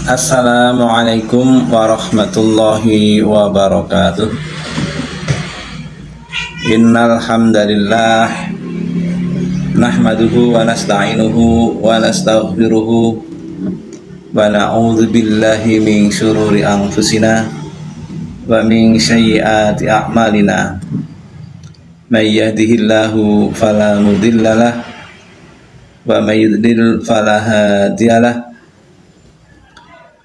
Assalamualaikum warahmatullahi wabarakatuh. Innal hamdalillah nahmaduhu wa nasta'inuhu wa nastaghfiruhu wa na'udzu billahi min syururi anfusina wa min sayyiati a'malina. May yahdihillahu fala mudhillalah wa may yudlil fala hadiyalah.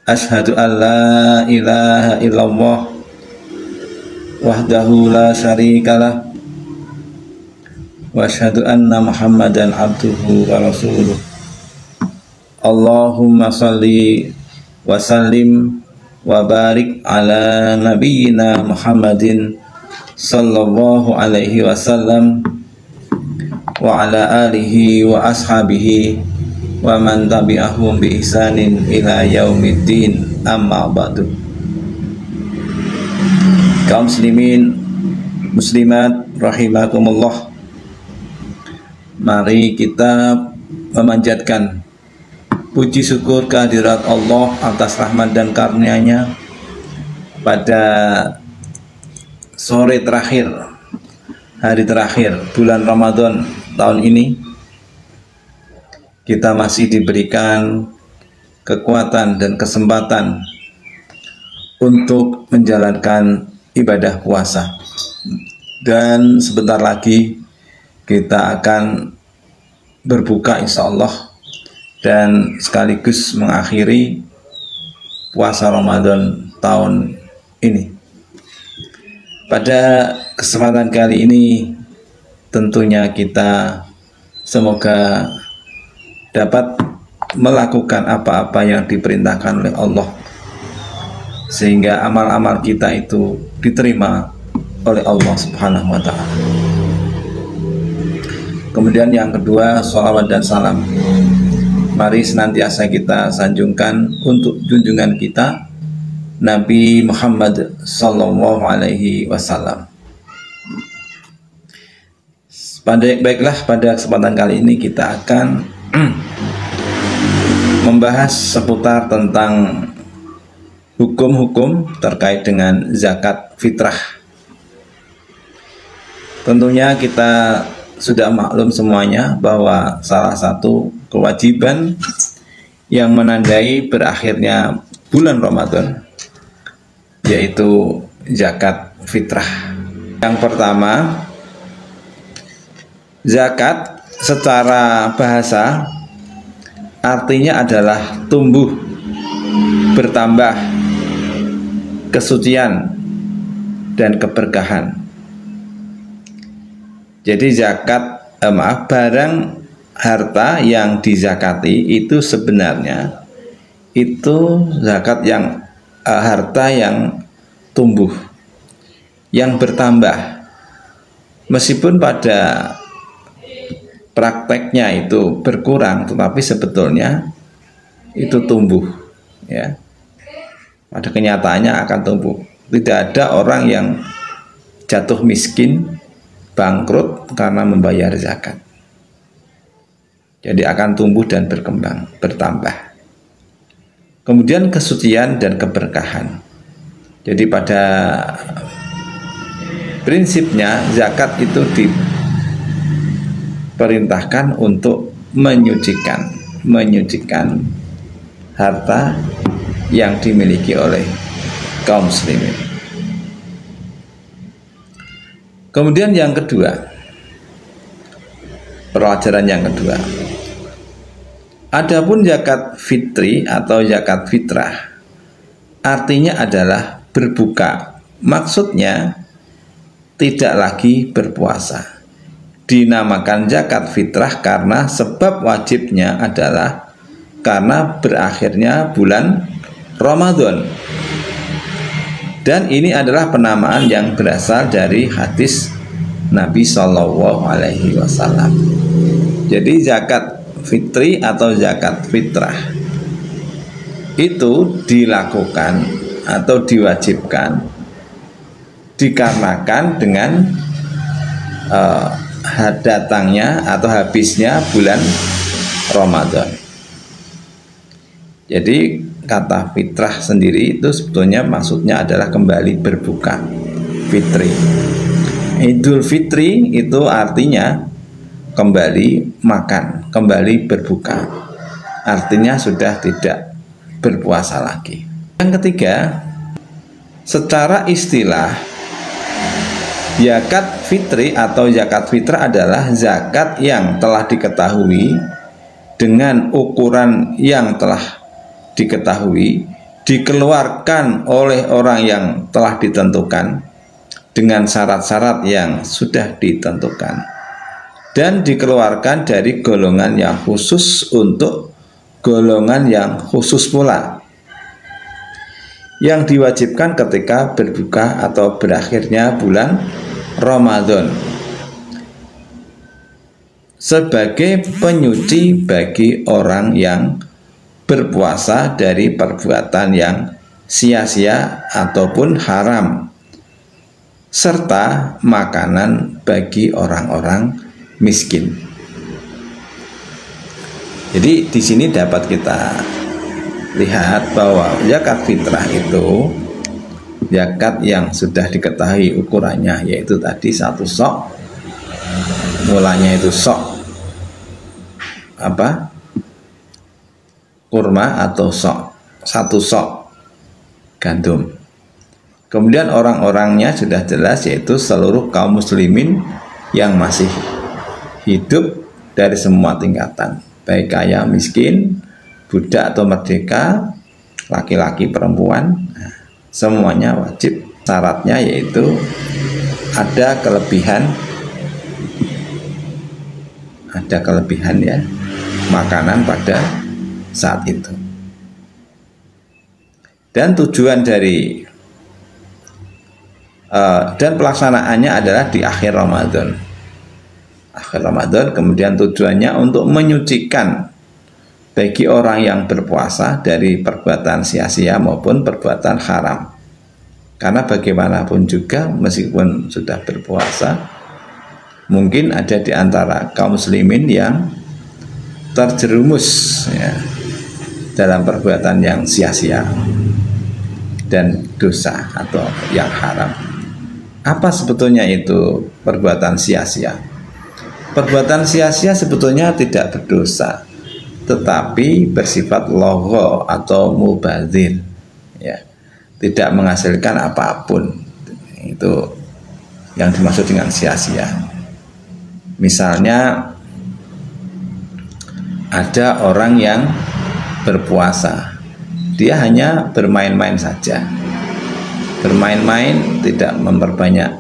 Asyhadu an la ilaha illallah wahdahu la syarikalah wa asyhadu anna Muhammadan abduhu wa rasuluh. Allahumma shalli wa sallim wa barik ala nabiyyina Muhammadin sallallahu alaihi wasallam wa ala alihi wa ashabihi wa man tabi'ahum bi ihsanin ila yaumiddin, amma ba'du. Kaum muslimin muslimat rahimakumullah, mari kita memanjatkan puji syukur kehadirat Allah atas rahmat dan karunia-Nya pada sore terakhir, hari terakhir bulan Ramadan tahun ini. Kita masih diberikan kekuatan dan kesempatan untuk menjalankan ibadah puasa, dan sebentar lagi kita akan berbuka insya Allah dan sekaligus mengakhiri puasa Ramadan tahun ini. Pada kesempatan kali ini tentunya kita semoga dapat melakukan apa-apa yang diperintahkan oleh Allah, sehingga amal-amal kita itu diterima oleh Allah Subhanahu wa Ta'ala. Kemudian yang kedua, sholawat dan salam mari senantiasa kita sanjungkan untuk junjungan kita Nabi Muhammad sallallahu alaihi wasallam. Baiklah, pada kesempatan kali ini kita akan membahas seputar tentang hukum-hukum terkait dengan zakat fitrah. Tentunya kita sudah maklum semuanya bahwa salah satu kewajiban yang menandai berakhirnya bulan Ramadan yaitu zakat fitrah. Yang pertama, zakat secara bahasa artinya adalah tumbuh, bertambah, kesucian, dan keberkahan. Jadi barang harta yang dizakati itu sebenarnya itu zakat yang harta yang tumbuh, yang bertambah, meskipun pada prakteknya itu berkurang, tetapi sebetulnya itu tumbuh, ya. Pada kenyataannya akan tumbuh. Tidak ada orang yang jatuh miskin, bangkrut karena membayar zakat. Jadi akan tumbuh dan berkembang, bertambah. Kemudian kesucian dan keberkahan. Jadi pada prinsipnya zakat itu diperintahkan untuk menyucikan harta yang dimiliki oleh kaum muslimin. Kemudian yang kedua, pelajaran yang kedua, adapun zakat fitri atau zakat fitrah artinya adalah berbuka, maksudnya tidak lagi berpuasa. Dinamakan zakat fitrah karena sebab wajibnya adalah karena berakhirnya bulan Ramadan. Dan ini adalah penamaan yang berasal dari hadis Nabi Shallallahu alaihi wasallam. Jadi zakat fitri atau zakat fitrah itu dilakukan atau diwajibkan dikarenakan dengan datangnya atau habisnya bulan Ramadan. Jadi kata fitrah sendiri itu sebetulnya maksudnya adalah kembali berbuka, fitri. Idul Fitri itu artinya kembali makan, kembali berbuka. Artinya sudah tidak berpuasa lagi. Yang ketiga, secara istilah zakat fitri atau zakat fitrah adalah zakat yang telah diketahui dengan ukuran yang telah diketahui, dikeluarkan oleh orang yang telah ditentukan dengan syarat-syarat yang sudah ditentukan, dan dikeluarkan dari golongan yang khusus untuk golongan yang khusus pula, yang diwajibkan ketika berbuka atau berakhirnya bulan Ramadan sebagai penyuci bagi orang yang berpuasa dari perbuatan yang sia-sia ataupun haram, serta makanan bagi orang-orang miskin. Jadi di sini dapat kita lihat bahwa zakat fitrah itu zakat yang sudah diketahui ukurannya, yaitu tadi 1 sok, mulanya itu sok kurma atau sok, 1 sok gandum. Kemudian orang-orangnya sudah jelas, yaitu seluruh kaum muslimin yang masih hidup dari semua tingkatan, baik kaya, miskin, budak atau merdeka, laki-laki, perempuan, semuanya wajib. Syaratnya yaitu ada kelebihan ya, makanan pada saat itu. Dan tujuan dari dan pelaksanaannya adalah di akhir Ramadan. Kemudian tujuannya untuk menyucikan bagi orang yang berpuasa dari perbuatan sia-sia maupun perbuatan haram. Karena bagaimanapun juga meskipun sudah berpuasa, mungkin ada di antara kaum muslimin yang terjerumus ya, dalam perbuatan yang sia-sia dan dosa atau yang haram. Apa sebetulnya itu perbuatan sia-sia? Perbuatan sia-sia sebetulnya tidak berdosa, tetapi bersifat logho atau mubadzir ya, tidak menghasilkan apapun. Itu yang dimaksud dengan sia-sia. Misalnya ada orang yang berpuasa, dia hanya bermain-main saja, bermain-main, tidak memperbanyak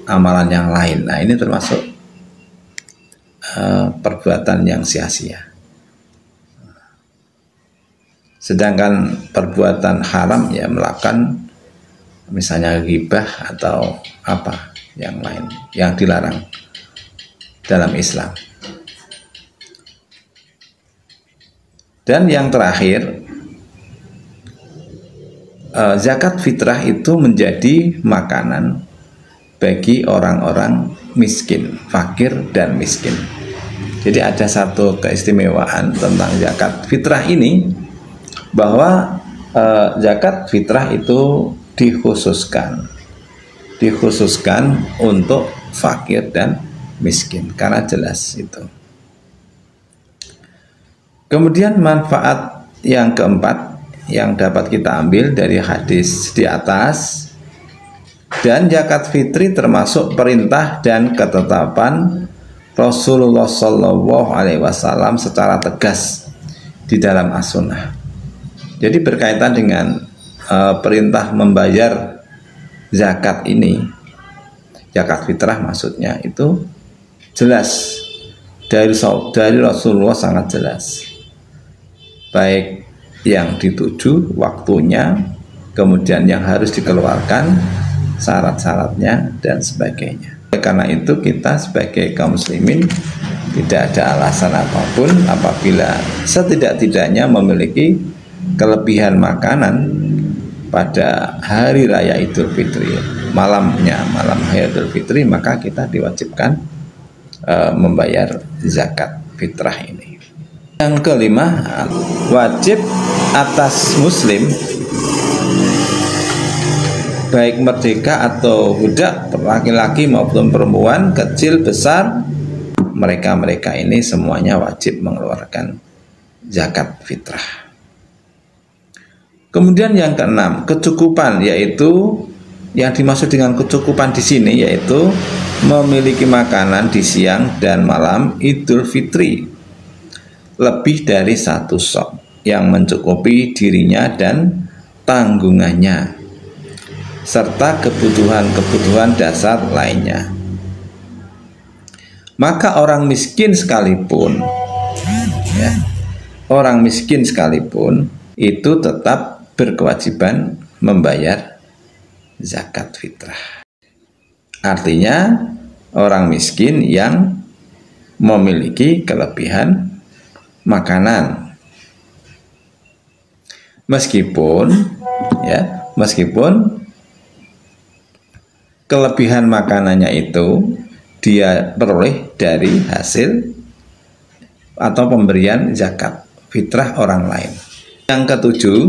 amalan yang lain. Nah, ini termasuk perbuatan yang sia-sia. Sedangkan perbuatan haram ya melakukan misalnya ghibah atau apa yang lain yang dilarang dalam Islam. Dan yang terakhir, zakat fitrah itu menjadi makanan bagi orang-orang miskin, fakir dan miskin. Jadi ada satu keistimewaan tentang zakat fitrah ini, bahwa zakat fitrah itu dikhususkan untuk fakir dan miskin, karena jelas itu. Kemudian manfaat yang keempat yang dapat kita ambil dari hadis di atas, dan zakat fitri termasuk perintah dan ketetapan Rasulullah Shallallahu Alaihi Wasallam secara tegas di dalam as-sunnah. Jadi berkaitan dengan perintah membayar zakat ini, zakat fitrah maksudnya, itu jelas dari Rasulullah, sangat jelas, baik yang dituju waktunya, kemudian yang harus dikeluarkan, syarat-syaratnya dan sebagainya. Karena itu kita sebagai kaum muslimin tidak ada alasan apapun apabila setidak-tidaknya memiliki kelebihan makanan pada hari raya Idul Fitri, malam hari Idul Fitri, maka kita diwajibkan membayar zakat fitrah ini. Yang kelima, wajib atas muslim, baik merdeka atau budak, laki-laki maupun perempuan, kecil besar, mereka ini semuanya wajib mengeluarkan zakat fitrah. Kemudian yang keenam, kecukupan, yaitu yang dimaksud dengan kecukupan di sini yaitu memiliki makanan di siang dan malam Idul Fitri lebih dari 1 sok yang mencukupi dirinya dan tanggungannya, serta kebutuhan-kebutuhan dasar lainnya. Maka orang miskin sekalipun, ya, orang miskin sekalipun itu tetap berkewajiban membayar zakat fitrah. Artinya orang miskin yang memiliki kelebihan makanan, meskipun kelebihan makanannya itu dia peroleh dari hasil atau pemberian zakat fitrah orang lain. Yang ketujuh,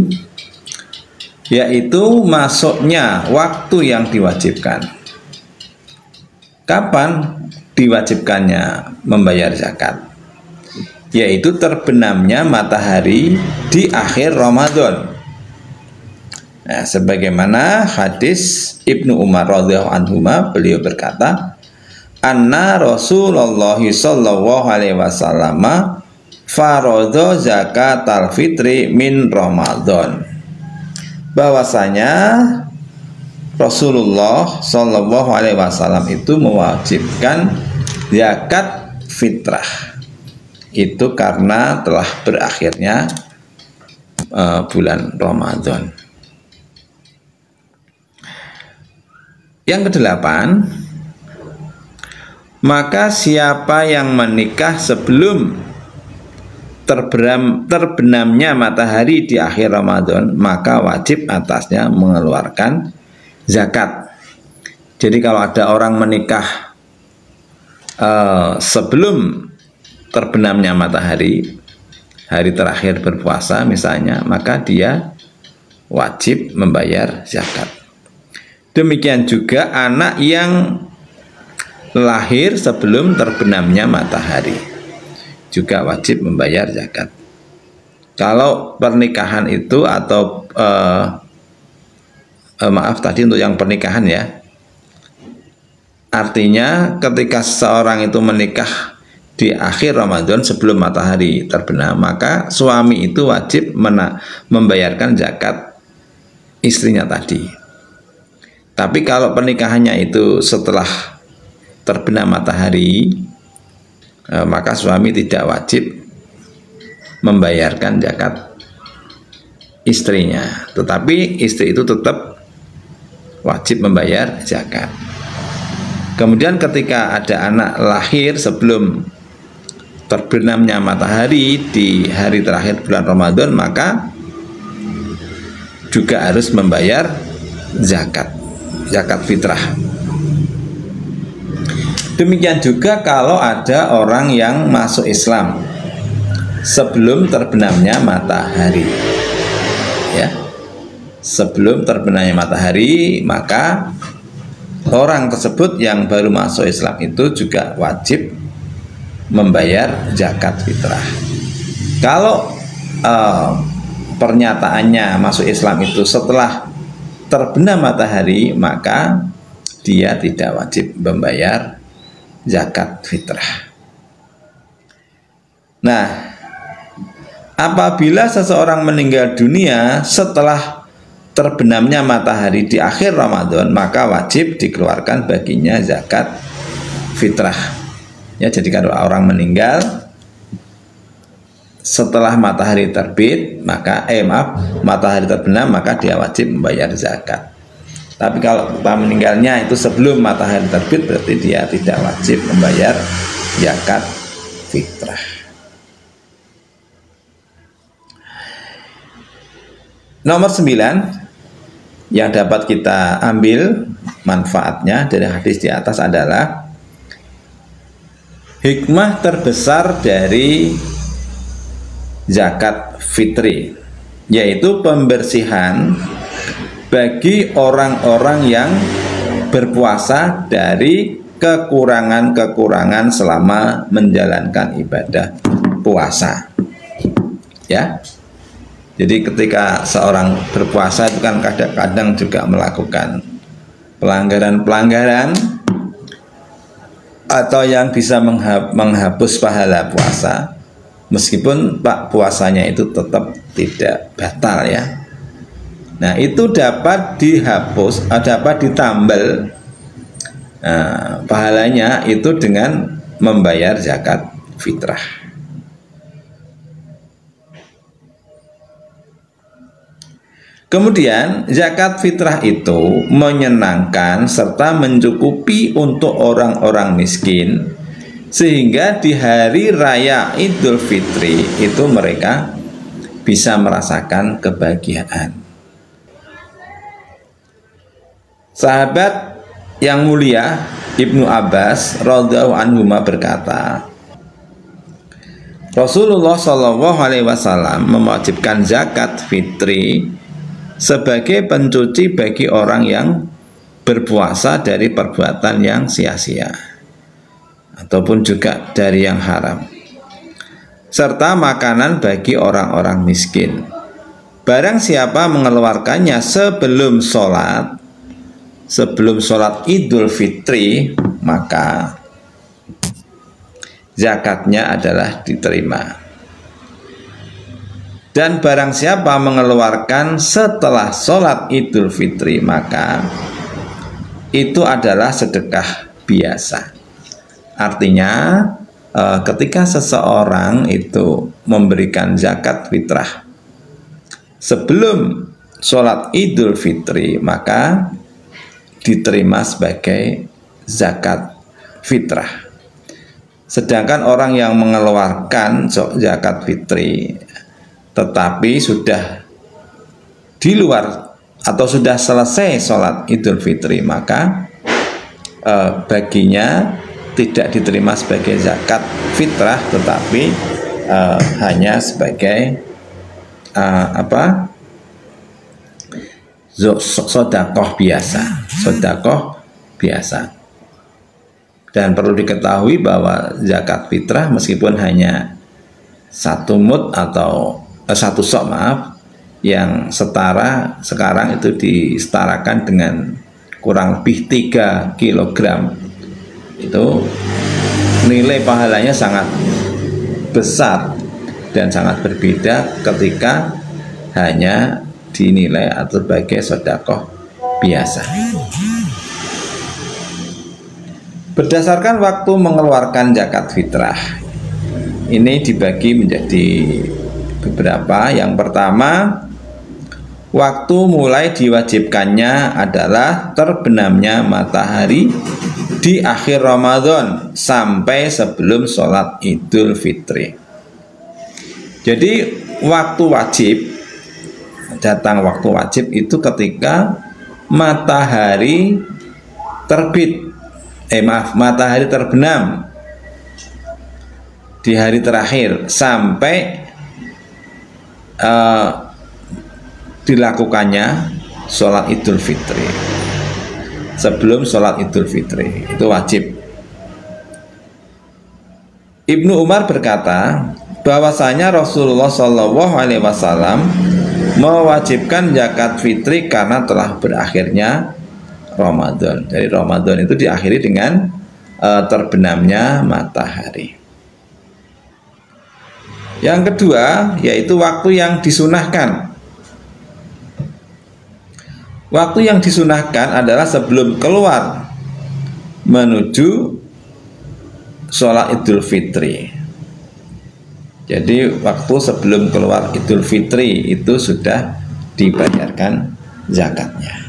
yaitu masuknya waktu yang diwajibkan. Kapan diwajibkannya membayar zakat? Yaitu terbenamnya matahari di akhir Ramadan. Nah, sebagaimana hadis Ibnu Umar radhiyallahu anhuma, beliau berkata, "Anna Rasulullah sallallahu alaihi wasallam faradha zakatal fitri min Ramadan." Bahwasanya Rasulullah sallallahu alaihi wasallam itu mewajibkan zakat fitrah itu karena telah berakhirnya bulan Ramadan. Yang kedelapan, maka siapa yang menikah sebelum terbenamnya matahari di akhir Ramadan, maka wajib atasnya mengeluarkan zakat. Jadi kalau ada orang menikah sebelum terbenamnya matahari, hari terakhir berpuasa misalnya, maka dia wajib membayar zakat. Demikian juga anak yang lahir sebelum terbenamnya matahari juga wajib membayar zakat. Kalau pernikahan itu atau maaf tadi untuk yang pernikahan ya, artinya ketika seseorang itu menikah di akhir Ramadan sebelum matahari terbenam, maka suami itu wajib membayarkan zakat istrinya tadi. Tapi kalau pernikahannya itu setelah terbenam matahari, maka suami tidak wajib membayarkan zakat istrinya, tetapi istri itu tetap wajib membayar zakat. Kemudian ketika ada anak lahir sebelum terbenamnya matahari di hari terakhir bulan Ramadan, maka juga harus membayar zakat fitrah. Demikian juga kalau ada orang yang masuk Islam sebelum terbenamnya matahari, ya, sebelum terbenamnya matahari, maka orang tersebut yang baru masuk Islam itu juga wajib membayar zakat fitrah. Kalau pernyataannya masuk Islam itu setelah terbenam matahari, maka dia tidak wajib membayar zakat fitrah. Nah, apabila seseorang meninggal dunia setelah terbenamnya matahari di akhir Ramadan, maka wajib dikeluarkan baginya zakat fitrah. Ya, jadi kalau orang meninggal setelah matahari terbit, maka matahari terbenam, maka dia wajib membayar zakat. Tapi kalau meninggalnya itu sebelum matahari terbit, berarti dia tidak wajib membayar zakat fitrah. Nomor 9 yang dapat kita ambil manfaatnya dari hadis di atas adalah hikmah terbesar dari zakat fitri. yaitu pembersihan bagi orang-orang yang berpuasa dari kekurangan-kekurangan selama menjalankan ibadah puasa. Ya. Jadi ketika seorang berpuasa itu kan kadang-kadang juga melakukan pelanggaran-pelanggaran atau yang bisa menghapus pahala puasa, meskipun puasanya itu tetap tidak batal ya. Nah, itu dapat dihapus, dapat ditambal pahalanya itu dengan membayar zakat fitrah. Kemudian zakat fitrah itu menyenangkan serta mencukupi untuk orang-orang miskin, sehingga di hari raya Idul Fitri itu mereka bisa merasakan kebahagiaan. Sahabat yang mulia Ibnu Abbas radhiyallahu anhu berkata, Rasulullah Shallallahu Alaihi Wasallam mewajibkan zakat fitri sebagai pencuci bagi orang yang berpuasa dari perbuatan yang sia-sia ataupun juga dari yang haram, serta makanan bagi orang-orang miskin. Barang siapa mengeluarkannya sebelum sholat Idul Fitri, maka zakatnya adalah diterima. Dan barang siapa mengeluarkan setelah sholat Idul Fitri, maka itu adalah sedekah biasa. Artinya ketika seseorang itu memberikan zakat fitrah sebelum sholat Idul Fitri, maka diterima sebagai zakat fitrah. Sedangkan orang yang mengeluarkan zakat fitri tetapi sudah di luar atau sudah selesai sholat Idul Fitri, maka baginya tidak diterima sebagai zakat fitrah, tetapi hanya sebagai sodakoh biasa. Dan perlu diketahui bahwa zakat fitrah meskipun hanya satu mud atau satu sok yang setara sekarang itu disetarakan dengan kurang lebih 3 kg, itu nilai pahalanya sangat besar dan sangat berbeda ketika hanya dinilai atau sebagai sedekah biasa. Berdasarkan waktu mengeluarkan zakat fitrah, ini dibagi menjadi beberapa. Yang pertama, waktu mulai diwajibkannya adalah terbenamnya matahari di akhir Ramadan sampai sebelum sholat Idul Fitri. Jadi waktu wajib, datang waktu wajib itu ketika matahari terbit, matahari terbenam di hari terakhir sampai dilakukannya sholat Idul Fitri. Sebelum sholat Idul Fitri itu wajib. Ibnu Umar berkata bahwasanya Rasulullah Shallallahu Alaihi Wasallam mewajibkan zakat fitri karena telah berakhirnya Ramadan. Jadi Ramadan itu diakhiri dengan terbenamnya matahari. Yang kedua yaitu waktu yang disunahkan. Waktu yang disunahkan adalah sebelum keluar menuju sholat Idul Fitri. Jadi waktu sebelum keluar Idul Fitri itu sudah dibayarkan zakatnya.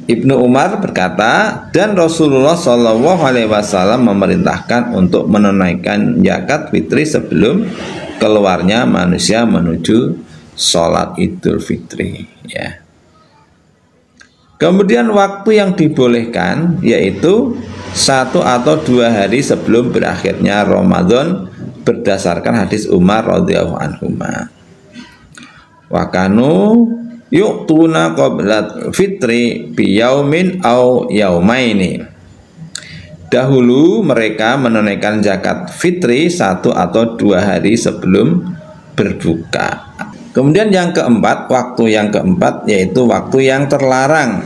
Ibnu Umar berkata, dan Rasulullah Shallallahu Alaihi Wasallam memerintahkan untuk menunaikan zakat fitri sebelum keluarnya manusia menuju sholat Idul Fitri. Ya. Kemudian waktu yang dibolehkan yaitu 1 atau 2 hari sebelum berakhirnya Ramadan berdasarkan hadis Umar radhiyallahu anhu. Wa kanu yu'tuna qabla fitri bi yaumin au yaumaini. Dahulu mereka menunaikan zakat fitri 1 atau 2 hari sebelum berbuka. Kemudian yang keempat, waktu yang keempat yaitu waktu yang terlarang,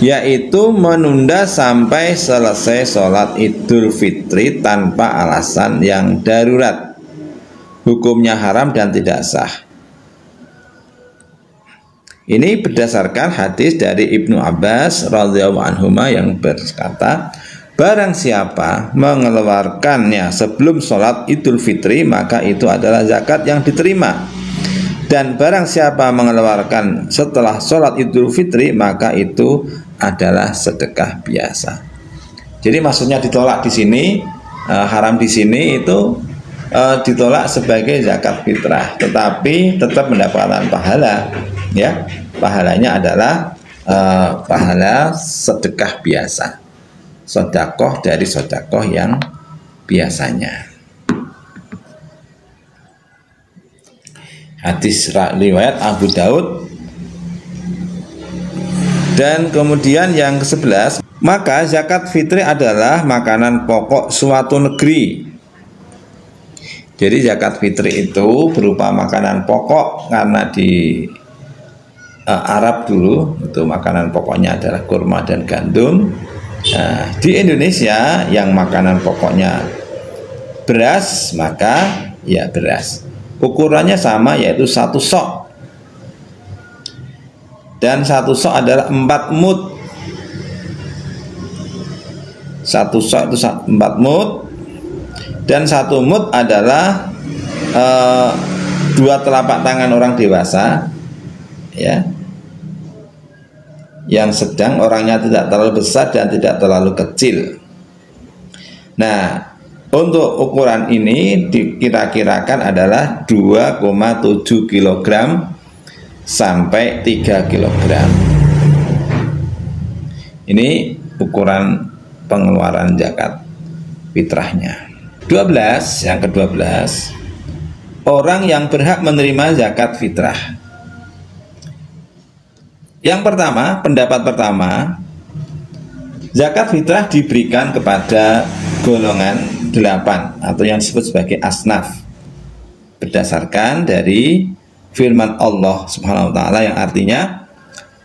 yaitu menunda sampai selesai sholat Idul Fitri tanpa alasan yang darurat. Hukumnya haram dan tidak sah. Ini berdasarkan hadis dari Ibnu Abbas radhiyallahu anhuma yang berkata, barang siapa mengeluarkannya sebelum sholat Idul Fitri, maka itu adalah zakat yang diterima. Dan barang siapa mengeluarkan setelah sholat Idul Fitri, maka itu adalah sedekah biasa. Jadi maksudnya ditolak di sini, haram di sini itu ditolak sebagai zakat fitrah, tetapi tetap mendapatkan pahala. Ya, pahalanya adalah pahala sedekah biasa, sedekah dari sedekah yang biasanya. Hadis riwayat Abu Daud. Dan kemudian yang ke-11, maka zakat fitri adalah makanan pokok suatu negeri. Jadi zakat fitri itu berupa makanan pokok, karena di Arab dulu itu makanan pokoknya adalah kurma dan gandum. Nah, di Indonesia yang makanan pokoknya beras, maka ya beras. Ukurannya sama, yaitu 1 sok. Dan 1 sok adalah 4 mud. 1 sok itu 4 mud. Dan 1 mud adalah 2 telapak tangan orang dewasa, ya, yang sedang, orangnya tidak terlalu besar dan tidak terlalu kecil. Nah, untuk ukuran ini dikira-kirakan adalah 2,7 kg sampai 3 kg. Ini ukuran pengeluaran zakat fitrahnya. 12, yang ke-12, orang yang berhak menerima zakat fitrah. Yang pertama, pendapat pertama, zakat fitrah diberikan kepada golongan 8 atau yang disebut sebagai asnaf, berdasarkan dari firman Allah Subhanahu wa taala yang artinya,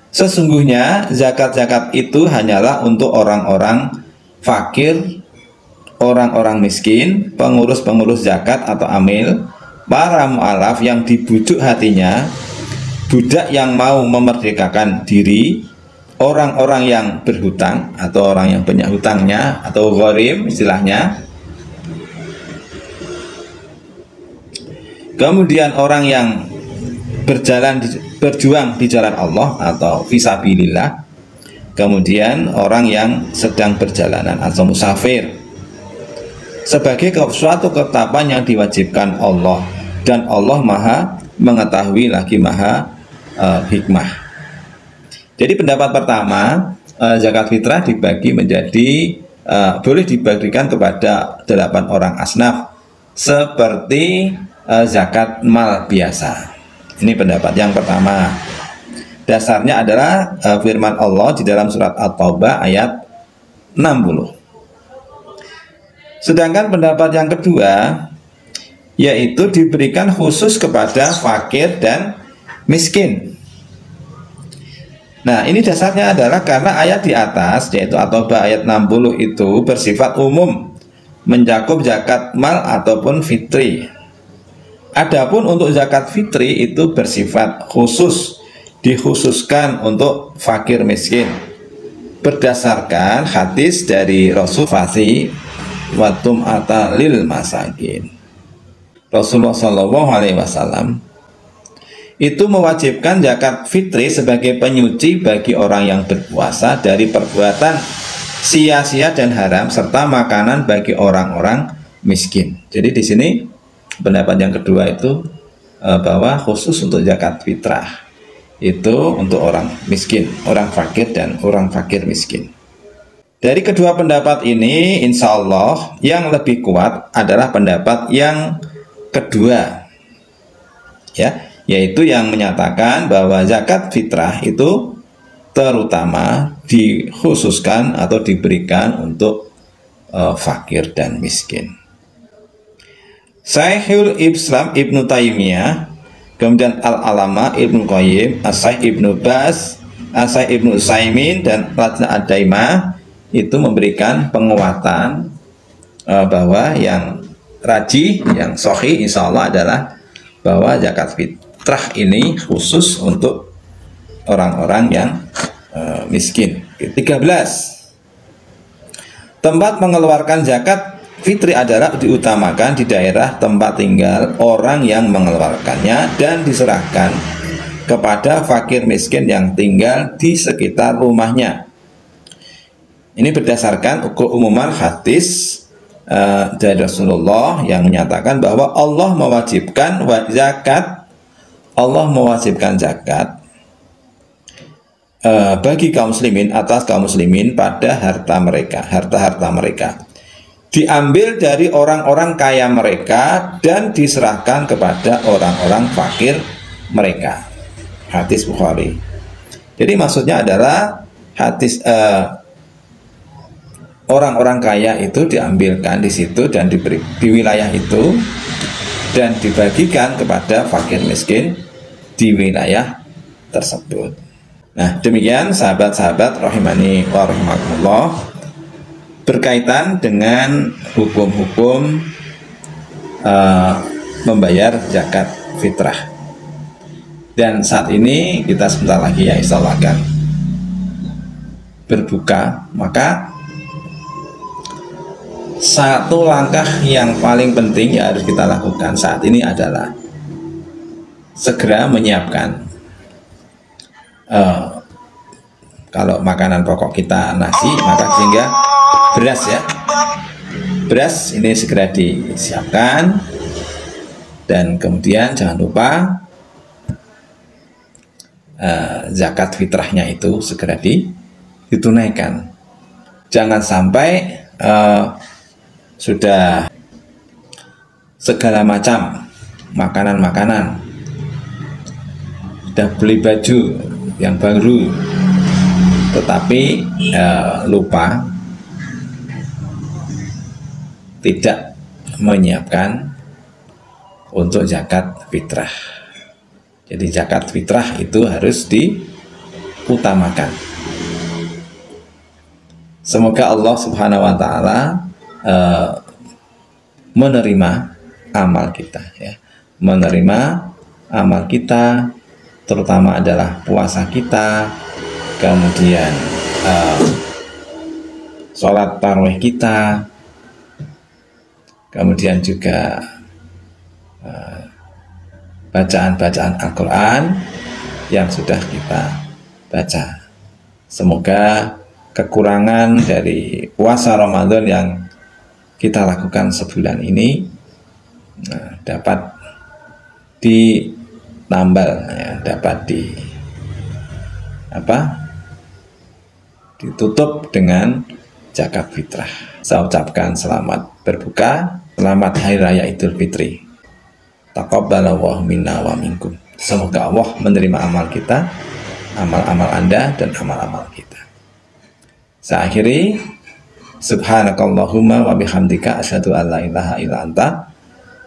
sesungguhnya zakat-zakat itu hanyalah untuk orang-orang fakir, orang-orang miskin, pengurus-pengurus zakat atau amil, para mu'alaf yang dibujuk hatinya, budak yang mau memerdekakan diri, orang-orang yang berhutang atau orang yang banyak hutangnya, atau gharim istilahnya, kemudian orang yang berjuang di jalan Allah atau fisabilillah, kemudian orang yang sedang berjalanan atau musafir, sebagai suatu ketetapan yang diwajibkan Allah, dan Allah Maha mengetahui lagi Maha hikmah. Jadi pendapat pertama, zakat fitrah dibagi menjadi boleh dibagikan kepada 8 orang asnaf seperti zakat mal biasa. Ini pendapat yang pertama. Dasarnya adalah firman Allah di dalam surat At-Taubah ayat 60. Sedangkan pendapat yang kedua, yaitu diberikan khusus kepada fakir dan miskin. Nah, ini dasarnya adalah karena ayat di atas, yaitu At-Taubah ayat 60 itu bersifat umum, mencakup zakat mal ataupun fitri. Adapun untuk zakat fitri itu bersifat khusus, dikhususkan untuk fakir miskin, berdasarkan hadis dari Rasul Fasi watum atalil masakin. Rasulullah SAW itu mewajibkan zakat fitri sebagai penyuci bagi orang yang berpuasa dari perbuatan sia-sia dan haram, serta makanan bagi orang-orang miskin. Jadi di sini pendapat yang kedua itu bahwa khusus untuk zakat fitrah itu untuk orang miskin, orang fakir dan orang fakir miskin. Dari kedua pendapat ini, insya Allah yang lebih kuat adalah pendapat yang kedua, ya, yaitu yang menyatakan bahwa zakat fitrah itu terutama dikhususkan atau diberikan untuk fakir dan miskin. Syekhul Islam Ibnu Taimiyah, kemudian Al-Alama Ibnu Qayyim, As-Syaikh Ibnu Baz, As-Syaikh Ibnu Utsaimin, dan Lajnah Ad-Daimah itu memberikan penguatan bahwa yang rajih, yang sahih insya Allah adalah bahwa zakat fitrah ini khusus untuk orang-orang yang miskin. 13. Tempat mengeluarkan zakat fitri adalah diutamakan di daerah tempat tinggal orang yang mengeluarkannya dan diserahkan kepada fakir miskin yang tinggal di sekitar rumahnya. Ini berdasarkan keumuman hadis dari Rasulullah yang menyatakan bahwa Allah mewajibkan zakat bagi kaum muslimin, atas kaum muslimin pada harta mereka diambil dari orang-orang kaya mereka dan diserahkan kepada orang-orang fakir mereka. Hadis Bukhari. Jadi maksudnya adalah hadis orang-orang kaya itu diambilkan di situ dan diberi di wilayah itu dan dibagikan kepada fakir miskin di wilayah tersebut. Nah, demikian sahabat-sahabat rahimani wa rahimakumullah, berkaitan dengan hukum-hukum membayar zakat fitrah. Dan saat ini kita sebentar lagi ya insya Allah akan berbuka, maka satu langkah yang paling penting yang harus kita lakukan saat ini adalah segera menyiapkan kalau makanan pokok kita nasi, maka sehingga beras ya, beras ini segera disiapkan, dan kemudian jangan lupa zakat fitrahnya itu segera ditunaikan. Jangan sampai sudah segala macam makanan-makanan, sudah beli baju yang baru, tetapi lupa tidak menyiapkan untuk zakat fitrah. Jadi zakat fitrah itu harus diutamakan. Semoga Allah Subhanahu wa Ta'ala menerima amal kita, ya, menerima amal kita, terutama adalah puasa kita, kemudian sholat tarawih kita, kemudian juga bacaan-bacaan Al-Quran yang sudah kita baca. Semoga kekurangan dari puasa Ramadan yang kita lakukan sebulan ini dapat ditambal, ya, dapat ditutup dengan zakat fitrah. Saya ucapkan selamat berbuka, selamat Hari Raya Idul Fitri. Taqabbalallahu minna wa minkum. Semoga Allah menerima amal kita, amal-amal Anda dan amal-amal kita. Saya akhiri, subhanakallahumma wa bihamdika asyhadu an la ilaha illa anta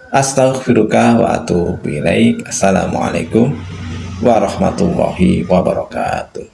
astaghfiruka wa atubu ilaik. Assalamualaikum warahmatullahi wabarakatuh.